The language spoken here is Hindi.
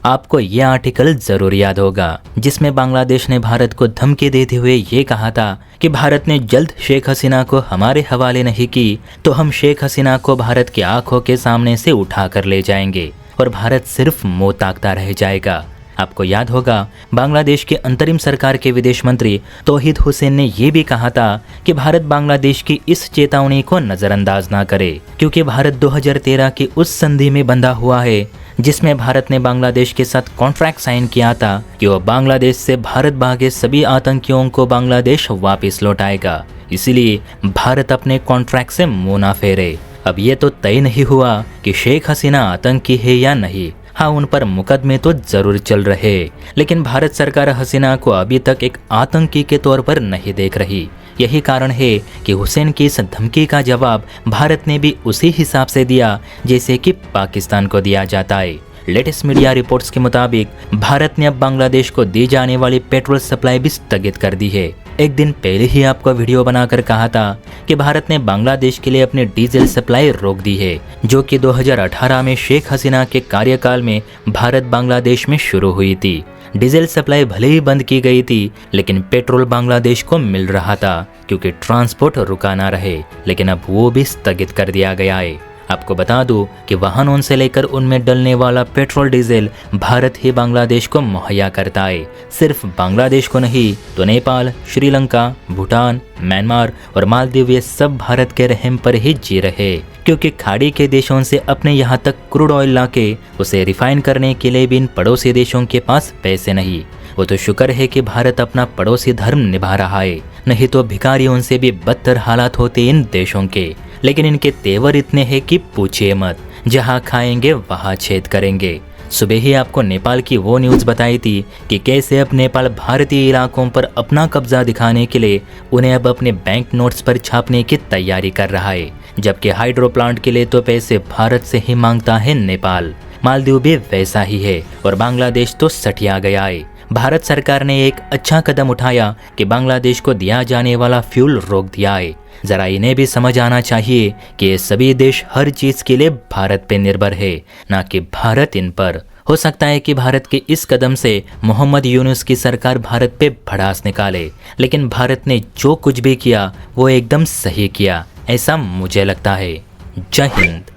आपको ये आर्टिकल जरूर याद होगा जिसमें बांग्लादेश ने भारत को धमकी देते हुए ये कहा था कि भारत ने जल्द शेख हसीना को हमारे हवाले नहीं की तो हम शेख हसीना को भारत की आंखों के सामने से उठा कर ले जाएंगे और भारत सिर्फ मुंह ताकता रह जाएगा। आपको याद होगा बांग्लादेश के अंतरिम सरकार के विदेश मंत्री तौहीद हुसैन ने यह भी कहा था कि भारत बांग्लादेश की इस चेतावनी को नजरअंदाज ना करे क्योंकि भारत 2013 की उस संधि में बंधा हुआ है जिसमें भारत ने बांग्लादेश के साथ कॉन्ट्रैक्ट साइन किया था कि वह बांग्लादेश से भारत भागे सभी आतंकियों को बांग्लादेश वापस लौटाएगा। इसीलिए भारत अपने कॉन्ट्रैक्ट से मुंह ना फेरे। अब ये तो तय नहीं हुआ कि शेख हसीना आतंकी है या नहीं। हाँ, उन पर मुकदमे तो जरूर चल रहे, लेकिन भारत सरकार हसीना को अभी तक एक आतंकी के तौर पर नहीं देख रही। यही कारण है कि हुसैन की इस धमकी का जवाब भारत ने भी उसी हिसाब से दिया जैसे कि पाकिस्तान को दिया जाता है। लेटेस्ट मीडिया रिपोर्ट्स के मुताबिक भारत ने अब बांग्लादेश को दी जाने वाली पेट्रोल सप्लाई भी स्थगित कर दी है। एक दिन पहले ही आपको वीडियो बनाकर कहा था कि भारत ने बांग्लादेश के लिए अपनी डीजल सप्लाई रोक दी है, जो कि 2018 में शेख हसीना के कार्यकाल में भारत बांग्लादेश में शुरू हुई थी। डीजल सप्लाई भले ही बंद की गई थी, लेकिन पेट्रोल बांग्लादेश को मिल रहा था क्योंकि ट्रांसपोर्ट रुका ना रहे, लेकिन अब वो भी स्थगित कर दिया गया है। आपको बता दूं कि वाहनों से लेकर उनमें डलने वाला पेट्रोल डीजल भारत ही बांग्लादेश को मुहैया करता है। सिर्फ बांग्लादेश को नहीं तो नेपाल, श्रीलंका, भूटान, म्यांमार और मालदीव ये सब भारत के रहम पर ही जी रहे, क्योंकि खाड़ी के देशों से अपने यहाँ तक क्रूड ऑयल लाके उसे रिफाइन करने के लिए भी इन पड़ोसी देशों के पास पैसे नहीं। वो तो शुक्र है कि भारत अपना पड़ोसी धर्म निभा रहा है, नहीं तो भिखारियों से भी बदतर हालात होते इन देशों के। लेकिन इनके तेवर इतने हैं कि पूछिए मत, जहां खाएंगे वहां छेद करेंगे। सुबह ही आपको नेपाल की वो न्यूज़ बताई थी कि कैसे अब नेपाल भारतीय इलाकों पर अपना कब्जा दिखाने के लिए उन्हें अब अपने बैंक नोट्स पर छापने की तैयारी कर रहा है, जबकि हाइड्रो प्लांट के लिए तो पैसे भारत से ही मांगता है नेपाल। मालदीव भी वैसा ही है और बांग्लादेश तो सठिया गया है। भारत सरकार ने एक अच्छा कदम उठाया कि बांग्लादेश को दिया जाने वाला फ्यूल रोक दिया है। जरा इन्हें भी समझ आना चाहिए कि ये सभी देश हर चीज के लिए भारत पे निर्भर है, ना कि भारत इन पर। हो सकता है कि भारत के इस कदम से मोहम्मद यूनुस की सरकार भारत पे भड़ास निकाले, लेकिन भारत ने जो कुछ भी किया वो एकदम सही किया, ऐसा मुझे लगता है। जय हिंद।